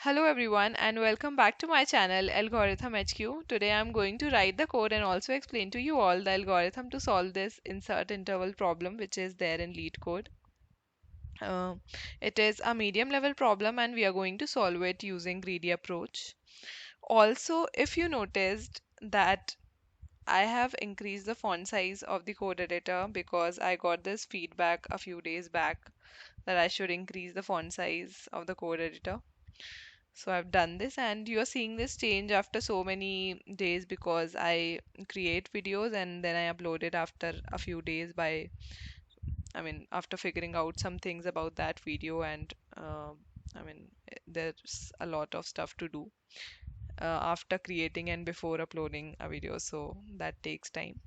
Hello everyone and welcome back to my channel Algorithm HQ. Today I'm going to write the code and also explain to you all the algorithm to solve this insert interval problem which is there in lead code. Uh, it is a medium level problem and we are going to solve it using greedy approach. Also, if you noticed that I have increased the font size of the code editor because I got this feedback a few days back that I should increase the font size of the code editor. So I've done this, and you're seeing this change after so many days because I create videos and then I upload it after a few days after figuring out some things about that video, and there's a lot of stuff to do after creating and before uploading a video, so that takes time.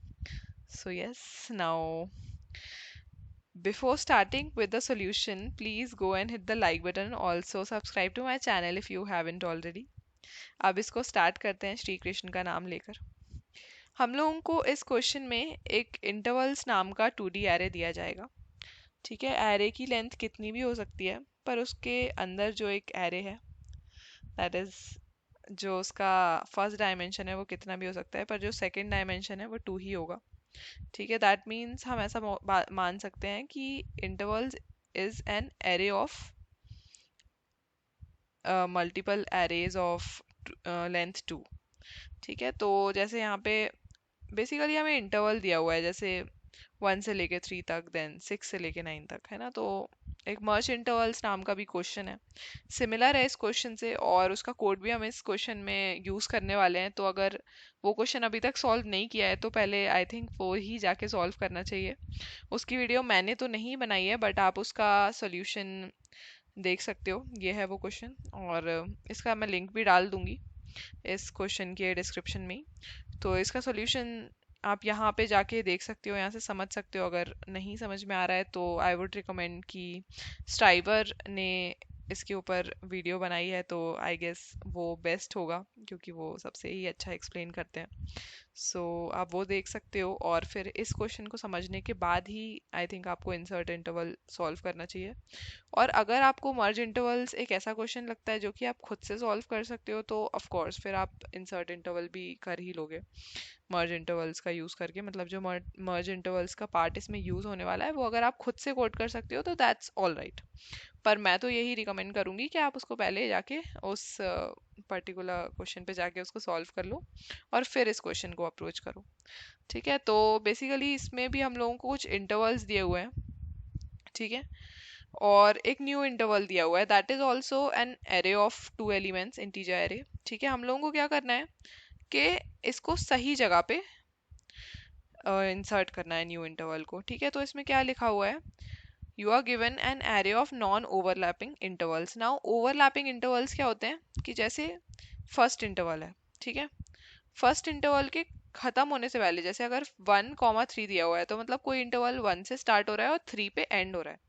So yes, now before starting with the solution, please go and hit the like button. Also subscribe to my channel if you haven't already. अब इसको start करते हैं श्री कृष्ण का नाम लेकर। हम लोगों को इस क्वेश्चन में एक इंटरवल्स नाम का 2D एरे दिया जाएगा। ठीक है, एरे की लेंथ कितनी भी हो सकती है, पर उसके अंदर जो एक एरे है दैट इज जो उसका फर्स्ट डायमेंशन है वो कितना भी हो सकता है, पर जो सेकंड डायमेंशन है वो 2 ही होगा। ठीक है, दैट मीन्स हम ऐसा मान सकते हैं कि intervals is an array of multiple arrays of length 2। ठीक है, तो जैसे यहाँ पे बेसिकली हमें इंटरवल दिया हुआ है, जैसे 1 से लेके 3 तक, देन 6 से लेके 9 तक, है ना। तो एक मर्ज इंटरवल्स नाम का भी क्वेश्चन है, सिमिलर है इस क्वेश्चन से, और उसका कोड भी हम इस क्वेश्चन में यूज़ करने वाले हैं। तो अगर वो क्वेश्चन अभी तक सॉल्व नहीं किया है तो पहले आई थिंक वो ही जाके सॉल्व करना चाहिए। उसकी वीडियो मैंने तो नहीं बनाई है, बट आप उसका सोल्यूशन देख सकते हो। ये है वो क्वेश्चन, और इसका मैं लिंक भी डाल दूंगी इस क्वेश्चन के डिस्क्रिप्शन में। तो इसका सॉल्यूशन आप यहाँ पे जाके देख सकते हो, यहाँ से समझ सकते हो। अगर नहीं समझ में आ रहा है तो आई वुड रिकमेंड कि स्ट्राइवर ने इसके ऊपर वीडियो बनाई है, तो आई गेस वो बेस्ट होगा क्योंकि वो सबसे ही अच्छा एक्सप्लेन करते हैं। सो आप वो देख सकते हो, और फिर इस क्वेश्चन को समझने के बाद ही आई थिंक आपको इंसर्ट इंटरवल सॉल्व करना चाहिए। और अगर आपको मर्ज इंटरवल्स एक ऐसा क्वेश्चन लगता है जो कि आप खुद से सॉल्व कर सकते हो, तो ऑफ कोर्स फिर आप इंसर्ट इंटरवल भी कर ही लोगे मर्ज इंटरवल्स का यूज़ करके। मतलब जो मर्ज इंटरवल्स का पार्ट इसमें यूज़ होने वाला है वो अगर आप खुद से कोड कर सकते हो तो दैट्स ऑल राइट। पर मैं तो यही रिकमेंड करूँगी कि आप उसको पहले जाके उस पर्टिकुलर क्वेश्चन पे जाके उसको सॉल्व कर लो और फिर इस क्वेश्चन को अप्रोच करो। ठीक है, तो बेसिकली इसमें भी हम लोगों को कुछ इंटरवल्स दिए हुए हैं। ठीक है, और एक न्यू इंटरवल दिया हुआ है that is also an array of 2 elements, integer array. ठीक है, हम लोगों को क्या करना है कि इसको सही जगह पे इंसर्ट करना है न्यू इंटरवल को। ठीक है, तो इसमें क्या लिखा हुआ है, you are given an array of non overlapping intervals. Now overlapping intervals क्या होते हैं कि जैसे फर्स्ट इंटरवल है, ठीक है, फर्स्ट इंटरवल के खत्म होने से पहले, जैसे अगर 1,3 दिया हुआ है तो मतलब कोई इंटरवल 1 से स्टार्ट हो रहा है और 3 पे एंड हो रहा है।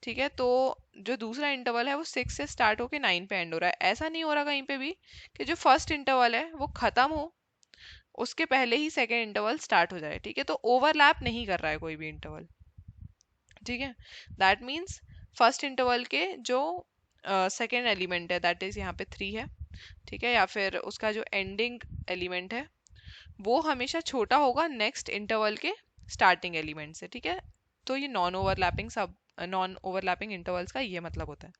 ठीक है, तो जो दूसरा इंटरवल है वो 6 से स्टार्ट होके 9 पे एंड हो रहा है। ऐसा नहीं हो रहा कहीं पे भी कि जो फर्स्ट इंटरवल है वो खत्म हो उसके पहले ही सेकेंड इंटरवल स्टार्ट हो जाए। ठीक है, तो ओवरलैप नहीं कर रहा है कोई भी इंटरवल। ठीक है, दैट मीन्स फर्स्ट इंटरवल के जो सेकेंड एलिमेंट है दैट इज यहाँ पे 3 है। ठीक है, या फिर उसका जो एंडिंग एलिमेंट है वो हमेशा छोटा होगा नेक्स्ट इंटरवल के स्टार्टिंग एलिमेंट से। ठीक है, तो ये नॉन ओवरलैपिंग इंटरवल्स का ये मतलब होता है।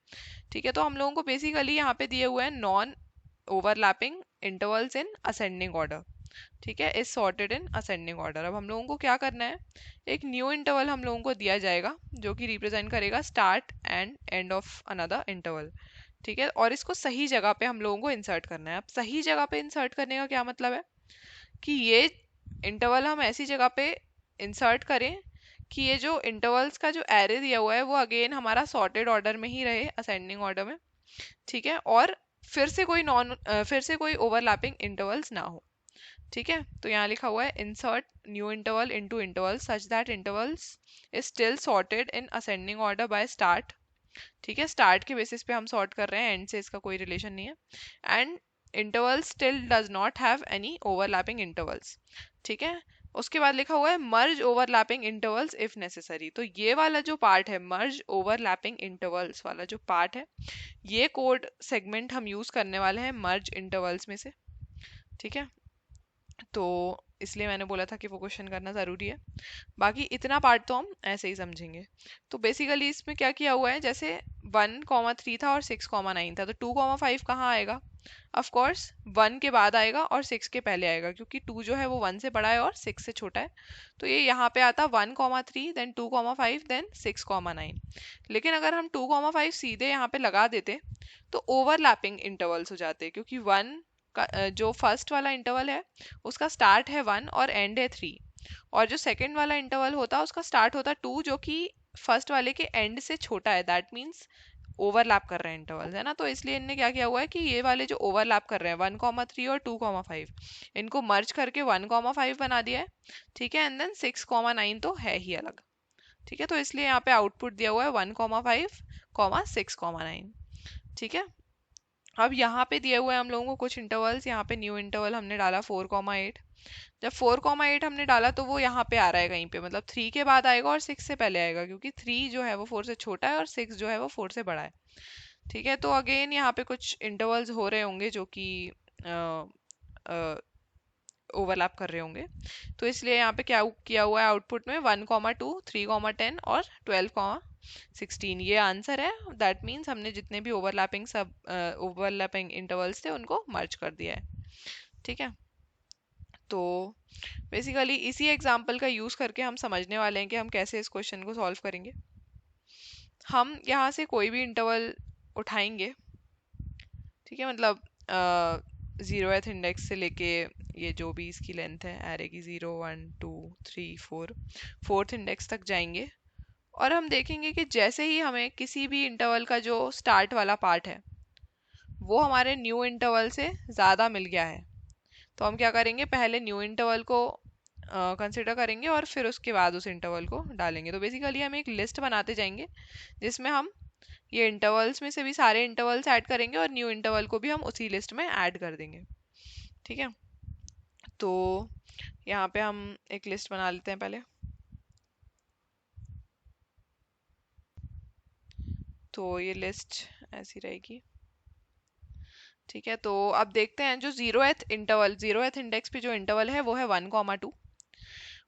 ठीक है, तो हम लोगों को बेसिकली यहाँ पे दिए हुए हैं non overlapping intervals in ascending order. ठीक है, is sorted in ascending order. अब हम लोगों को क्या करना है, एक न्यू इंटरवल हम लोगों को दिया जाएगा जो कि रिप्रेजेंट करेगा start and end of another interval. ठीक है, और इसको सही जगह पे हम लोगों को इंसर्ट करना है। अब सही जगह पे इंसर्ट करने का क्या मतलब है कि ये इंटरवल हम ऐसी जगह पे इंसर्ट करें कि ये जो इंटरवल्स का जो एरे दिया हुआ है वो अगेन हमारा सॉर्टेड ऑर्डर में ही रहे, असेंडिंग ऑर्डर में। ठीक है, और फिर से कोई ओवरलैपिंग इंटरवल्स ना हो। ठीक है, तो यहाँ लिखा हुआ है insert new interval into interval such that intervals is still sorted in ascending order by start. ठीक है, स्टार्ट के बेसिस पे हम सॉर्ट कर रहे हैं, एंड से इसका कोई रिलेशन नहीं है। And interval still does not have any overlapping intervals. ठीक है, उसके बाद लिखा हुआ है मर्ज ओवरलैपिंग इंटरवल्स इफ नेसेसरी। तो ये वाला जो पार्ट है, मर्ज ओवरलैपिंग इंटरवल्स वाला जो पार्ट है, ये कोड सेगमेंट हम यूज करने वाले हैं मर्ज इंटरवल्स में से। ठीक है, तो इसलिए मैंने बोला था कि वो क्वेश्चन करना ज़रूरी है। बाकी इतना पार्ट तो हम ऐसे ही समझेंगे। तो बेसिकली इसमें क्या किया हुआ है, जैसे 1,3 था और 6,9 था, तो 2,5 कहाँ आएगा? ऑफ कोर्स 1 के बाद आएगा और 6 के पहले आएगा, क्योंकि 2 जो है वो 1 से बड़ा है और 6 से छोटा है। तो ये यहाँ पे आता 1,3 देन 2,5 देन 6,9। लेकिन अगर हम 2,5 सीधे यहाँ पे लगा देते तो ओवरलैपिंग इंटरवल्स हो जाते, क्योंकि 1 का जो फर्स्ट वाला इंटरवल है उसका स्टार्ट है 1 और एंड है 3, और जो सेकंड वाला इंटरवल होता है उसका स्टार्ट होता है 2 जो कि फर्स्ट वाले के एंड से छोटा है। दैट मीन्स ओवरलैप कर रहे हैं इंटरवल्स, है ना। तो इसलिए इनने क्या किया हुआ है कि ये वाले जो ओवरलैप कर रहे हैं 1,3 और 2,5, इनको मर्ज करके 1,5 बना दिया है। ठीक है, एंड देन 6,9 तो है ही अलग। ठीक है, तो इसलिए यहाँ पे आउटपुट दिया हुआ है 1,5, 6,9। ठीक है, अब यहाँ पे दिए हुए हैं हम लोगों को कुछ इंटरवल्स। यहाँ पे न्यू इंटरवल हमने डाला 4,8। जब 4,8 हमने डाला तो वो यहाँ पे आ रहा है कहीं पे, मतलब 3 के बाद आएगा और 6 से पहले आएगा, क्योंकि 3 जो है वो 4 से छोटा है और 6 जो है वो 4 से बड़ा है। ठीक है, तो अगेन यहाँ पे कुछ इंटरवल्स हो रहे होंगे जो कि ओवरलैप कर रहे होंगे। तो इसलिए यहाँ पे क्या किया हुआ है आउटपुट में 1,2, 3,10 और 12,16 ये आंसर है। दैट मीन्स हमने जितने भी ओवरलैपिंग इंटरवल्स थे उनको मर्ज कर दिया है। ठीक है, तो बेसिकली इसी एग्जाम्पल का यूज करके हम समझने वाले हैं कि हम कैसे इस क्वेश्चन को सॉल्व करेंगे। हम यहाँ से कोई भी इंटरवल उठाएंगे, ठीक है, मतलब 0th इंडेक्स से लेके ये जो भी इसकी लेंथ है एरे की 0, 1, 2, 3, 4, 4th इंडेक्स तक जाएंगे, और हम देखेंगे कि जैसे ही हमें किसी भी इंटरवल का जो स्टार्ट वाला पार्ट है वो हमारे न्यू इंटरवल से ज़्यादा मिल गया है, तो हम क्या करेंगे, पहले न्यू इंटरवल को कंसिडर करेंगे और फिर उसके बाद उस इंटरवल को डालेंगे। तो बेसिकली हम एक लिस्ट बनाते जाएंगे जिसमें हम ये इंटरवल्स में से भी सारे इंटरवल्स ऐड करेंगे और न्यू इंटरवल को भी हम उसी लिस्ट में ऐड कर देंगे। ठीक है, तो यहाँ पे हम एक लिस्ट बना लेते हैं पहले। तो ये लिस्ट ऐसी रहेगी। ठीक है, तो अब देखते हैं जो 0th इंटरवल, 0th इंडेक्स पे जो इंटरवल है वो है 1,2,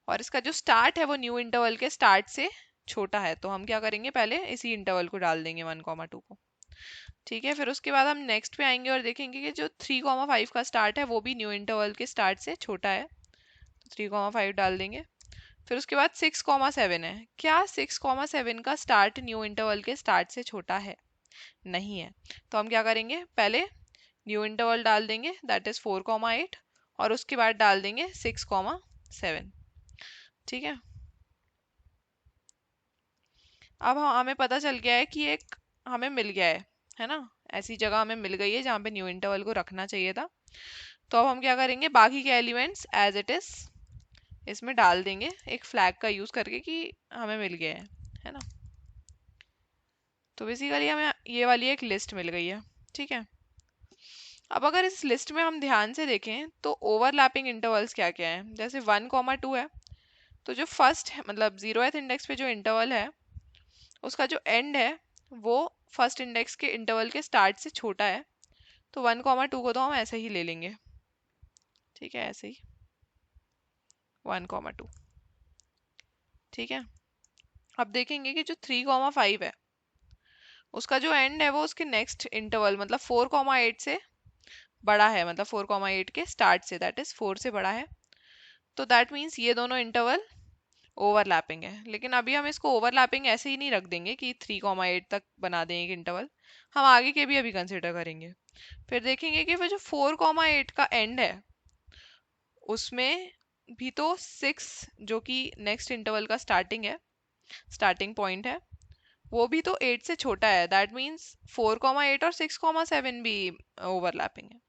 और इसका जो स्टार्ट है वो न्यू इंटरवल के स्टार्ट से छोटा है, तो हम क्या करेंगे, पहले इसी इंटरवल को डाल देंगे 1,2 को। ठीक है, फिर उसके बाद हम नेक्स्ट पे आएंगे और देखेंगे कि जो 3,5 का स्टार्ट है वो भी न्यू इंटरवल के स्टार्ट से छोटा है, तो 3,5 डाल देंगे। फिर उसके बाद 6,7 है। क्या 6,7 का स्टार्ट न्यू इंटरवल के स्टार्ट से छोटा है? नहीं है, तो हम क्या करेंगे, पहले न्यू इंटरवल डाल देंगे दैट इज 4,8, और उसके बाद डाल देंगे 6,7। ठीक है, अब हमें पता चल गया है कि एक हमें मिल गया है ना, ऐसी जगह हमें मिल गई है जहाँ पे न्यू इंटरवल को रखना चाहिए था। तो अब हम क्या करेंगे, बाकी के एलिमेंट्स एज इट इज इसमें डाल देंगे एक फ्लैग का यूज करके कि हमें मिल गया है ना। तो बेसिकली हमें ये वाली एक लिस्ट मिल गई है। ठीक है, अब अगर इस लिस्ट में हम ध्यान से देखें तो ओवरलैपिंग इंटरवल्स क्या क्या है। जैसे 1,2 है, तो जो फर्स्ट है मतलब 0th इंडेक्स पे जो इंटरवल है उसका जो एंड है वो फर्स्ट इंडेक्स के इंटरवल के स्टार्ट से छोटा है, तो 1,2 को तो हम ऐसे ही ले लेंगे। ठीक है, ऐसे ही 1,2। ठीक है, अब देखेंगे कि जो 3,5 है उसका जो एंड है वो उसके नेक्स्ट इंटरवल मतलब 4,8 से बड़ा है, मतलब 4,8 के स्टार्ट से, दैट इज 4 से बड़ा है। तो दैट मीन्स ये दोनों इंटरवल ओवरलैपिंग है। लेकिन अभी हम इसको ओवरलैपिंग ऐसे ही नहीं रख देंगे कि 3,8 तक बना देंगे एक इंटरवल, हम आगे के भी अभी कंसिडर करेंगे। फिर देखेंगे कि वो जो 4,8 का एंड है उसमें भी तो 6 जो कि नेक्स्ट इंटरवल का स्टार्टिंग पॉइंट है, वो भी तो 8 से छोटा है। दैट मीन्स 4,8 और 6,7 भी ओवरलैपिंग है।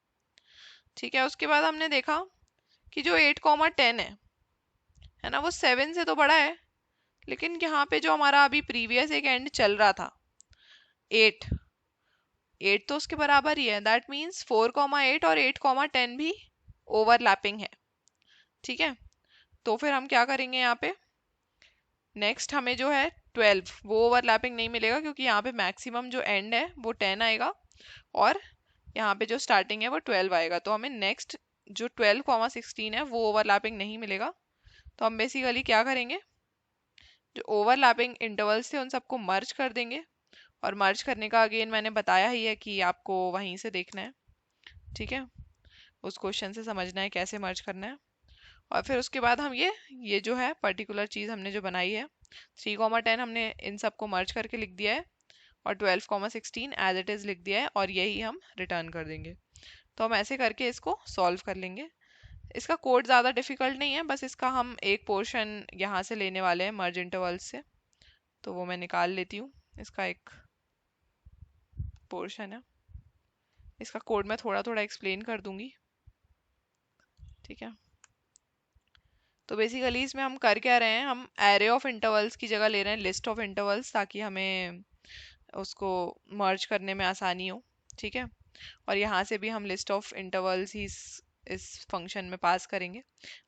ठीक है, उसके बाद हमने देखा कि जो 8,10 है ना, वो 7 से तो बड़ा है, लेकिन यहाँ पे जो हमारा अभी प्रीवियस एक एंड चल रहा था 8 तो उसके बराबर ही है। दैट मीन्स 4,8 और 8,10 भी ओवरलैपिंग है। ठीक है, तो फिर हम क्या करेंगे यहाँ पे, नेक्स्ट हमें जो है 12 वो ओवरलैपिंग नहीं मिलेगा, क्योंकि यहाँ पे मैक्सिमम जो एंड है वो 10 आएगा और यहाँ पे जो स्टार्टिंग है वो 12 आएगा। तो हमें नेक्स्ट जो 12, 16 है वो ओवरलैपिंग नहीं मिलेगा। तो हम बेसिकली क्या करेंगे, जो ओवरलैपिंग इंटरवल्स थे उन सबको मर्ज कर देंगे। और मर्ज करने का अगेन मैंने बताया ही है कि आपको वहीं से देखना है, ठीक है, उस क्वेश्चन से समझना है कैसे मर्ज करना है। और फिर उसके बाद हम ये जो है पर्टिकुलर चीज़ हमने जो बनाई है 3, 10 हमने इन सबको मर्ज करके लिख दिया है और 12, 16 एज इट इज़ लिख दिया है और यही हम रिटर्न कर देंगे। तो हम ऐसे करके इसको सॉल्व कर लेंगे। इसका कोड ज़्यादा डिफिकल्ट नहीं है, बस इसका हम एक पोर्शन यहाँ से लेने वाले हैं मर्ज इंटरवल्स से। तो वो मैं निकाल लेती हूँ, इसका एक पोर्शन है। इसका कोड मैं थोड़ा थोड़ा एक्सप्लेन कर दूंगी, ठीक है। तो बेसिकली इसमें हम कर क्या रहे हैं, हम एरे ऑफ इंटरवल्स की जगह ले रहे हैं लिस्ट ऑफ इंटरवल्स, ताकि हमें उसको मर्ज करने में आसानी हो, ठीक है। और यहाँ से भी हम लिस्ट ऑफ इंटरवल्स ही इस फंक्शन में पास करेंगे।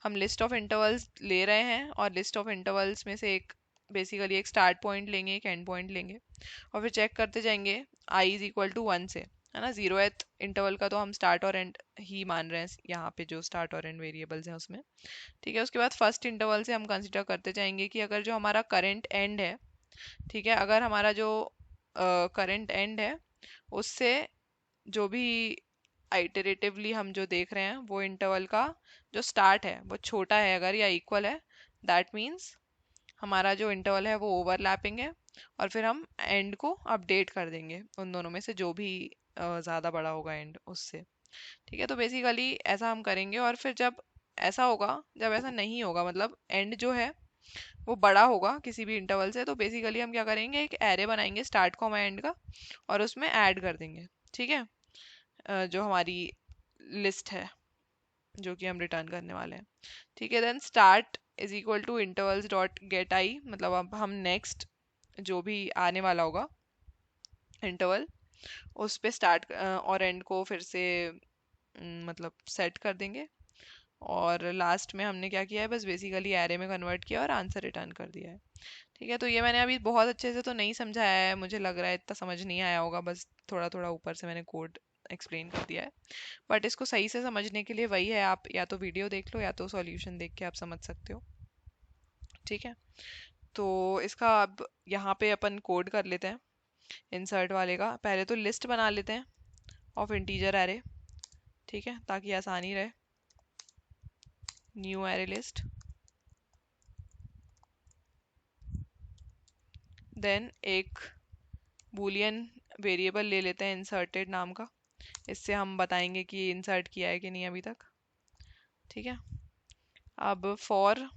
हम लिस्ट ऑफ इंटरवल्स ले रहे हैं और लिस्ट ऑफ इंटरवल्स में से एक बेसिकली एक स्टार्ट पॉइंट लेंगे, एक एंड पॉइंट लेंगे और फिर चेक करते जाएंगे आई इज इक्वल टू 1 से, है ना। 0th इंटरवल का तो हम स्टार्ट और एंड ही मान रहे हैं यहाँ पे, जो स्टार्ट और एंड वेरिएबल्स हैं उसमें, ठीक है। उसके बाद फर्स्ट इंटरवल से हम कंसिडर करते जाएंगे कि अगर जो हमारा करंट एंड है, ठीक है, अगर हमारा जो करंट एंड है उससे जो भी आइटरेटिवली हम जो देख रहे हैं वो इंटरवल का जो स्टार्ट है वो छोटा है अगर या इक्वल है, दैट मीन्स हमारा जो इंटरवल है वो ओवरलैपिंग है। और फिर हम एंड को अपडेट कर देंगे उन दोनों में से जो भी ज़्यादा बड़ा होगा एंड उससे, ठीक है। तो बेसिकली ऐसा हम करेंगे। और फिर जब ऐसा होगा, जब ऐसा नहीं होगा, मतलब एंड जो है वो बड़ा होगा किसी भी इंटरवल से, तो बेसिकली हम क्या करेंगे, एक एरे बनाएंगे स्टार्ट कॉमा एंड का और उसमें ऐड कर देंगे, ठीक है, जो हमारी लिस्ट है जो कि हम रिटर्न करने वाले हैं, ठीक है। Then start is equal to intervals dot get I, मतलब अब हम नेक्स्ट जो भी आने वाला होगा इंटरवल उस पे स्टार्ट और एंड को फिर से मतलब सेट कर देंगे। और लास्ट में हमने क्या किया है, बस बेसिकली एरे में कन्वर्ट किया और आंसर रिटर्न कर दिया है, ठीक है। तो ये मैंने अभी बहुत अच्छे से तो नहीं समझाया है, मुझे लग रहा है इतना समझ नहीं आया होगा, बस थोड़ा थोड़ा ऊपर से मैंने कोड एक्सप्लेन कर दिया है। बट इसको सही से समझने के लिए वही है, आप या तो वीडियो देख लो या तो सॉल्यूशन देख के आप समझ सकते हो, ठीक है। तो इसका अब यहाँ पे अपन कोड कर लेते हैं इंसर्ट वाले का। पहले तो लिस्ट बना लेते हैं ऑफ इंटीजर एरे, ठीक है, ताकि आसानी रहे। न्यू एरे लिस्ट, देन एक बूलियन वेरिएबल ले लेते हैं इंसर्टेड नाम का, इससे हम बताएंगे कि इंसर्ट किया है कि नहीं अभी तक, ठीक है। अब for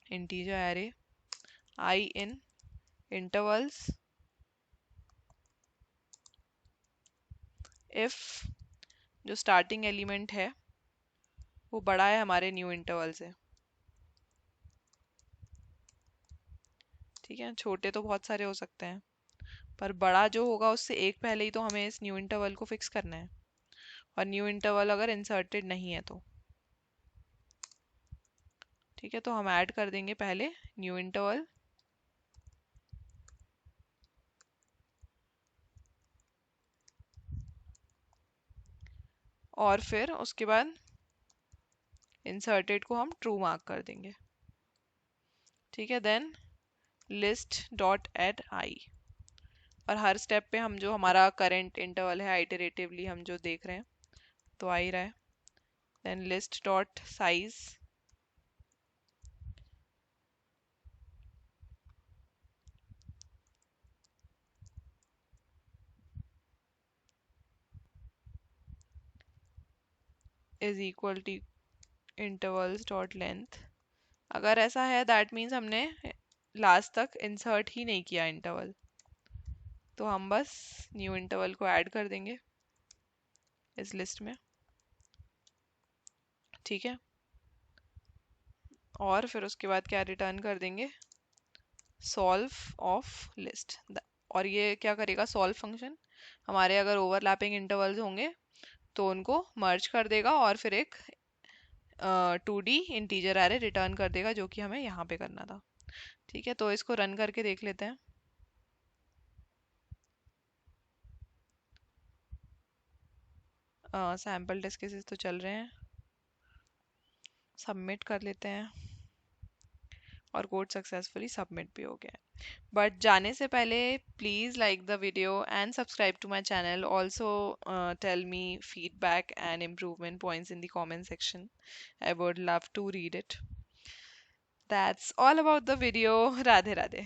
integer array I in intervals if जो स्टार्टिंग एलिमेंट है वो बड़ा है हमारे न्यू इंटरवल से, ठीक है। छोटे तो बहुत सारे हो सकते हैं पर बड़ा जो होगा उससे एक पहले ही तो हमें इस न्यू इंटरवल को फिक्स करना है, और न्यू इंटरवल अगर इंसर्टेड नहीं है तो, ठीक है। तो हम ऐड कर देंगे पहले न्यू इंटरवल, और फिर उसके बाद इंसर्टेड को हम ट्रू मार्क कर देंगे, ठीक है। देन लिस्ट डॉट एड आई, और हर स्टेप पे हम जो हमारा करंट इंटरवल है आइटरेटिवली हम जो देख रहे हैं तो आ ही रहा है। Then list dot size is equal to intervals dot length. अगर ऐसा है दैट मीन्स हमने लास्ट तक इंसर्ट ही नहीं किया इंटरवल, तो हम बस न्यू इंटरवल को ऐड कर देंगे इस लिस्ट में, ठीक है। और फिर उसके बाद क्या रिटर्न कर देंगे, सॉल्व ऑफ लिस्ट। और ये क्या करेगा, सॉल्व फंक्शन हमारे अगर ओवरलैपिंग इंटरवल्स होंगे तो उनको मर्ज कर देगा और फिर एक 2D इंटीजर एरे रिटर्न कर देगा, जो कि हमें यहाँ पे करना था। ठीक है, तो इसको रन करके देख लेते हैं। सैम्पल टेस्ट केसेस तो चल रहे हैं, सबमिट कर लेते हैं और कोड सक्सेसफुली सबमिट भी हो गया है। बट जाने से पहले please like the video and subscribe to my channel. Also tell me feedback and improvement points in the comment section. I would love to read it. That's all about the video. Radhe Radhe.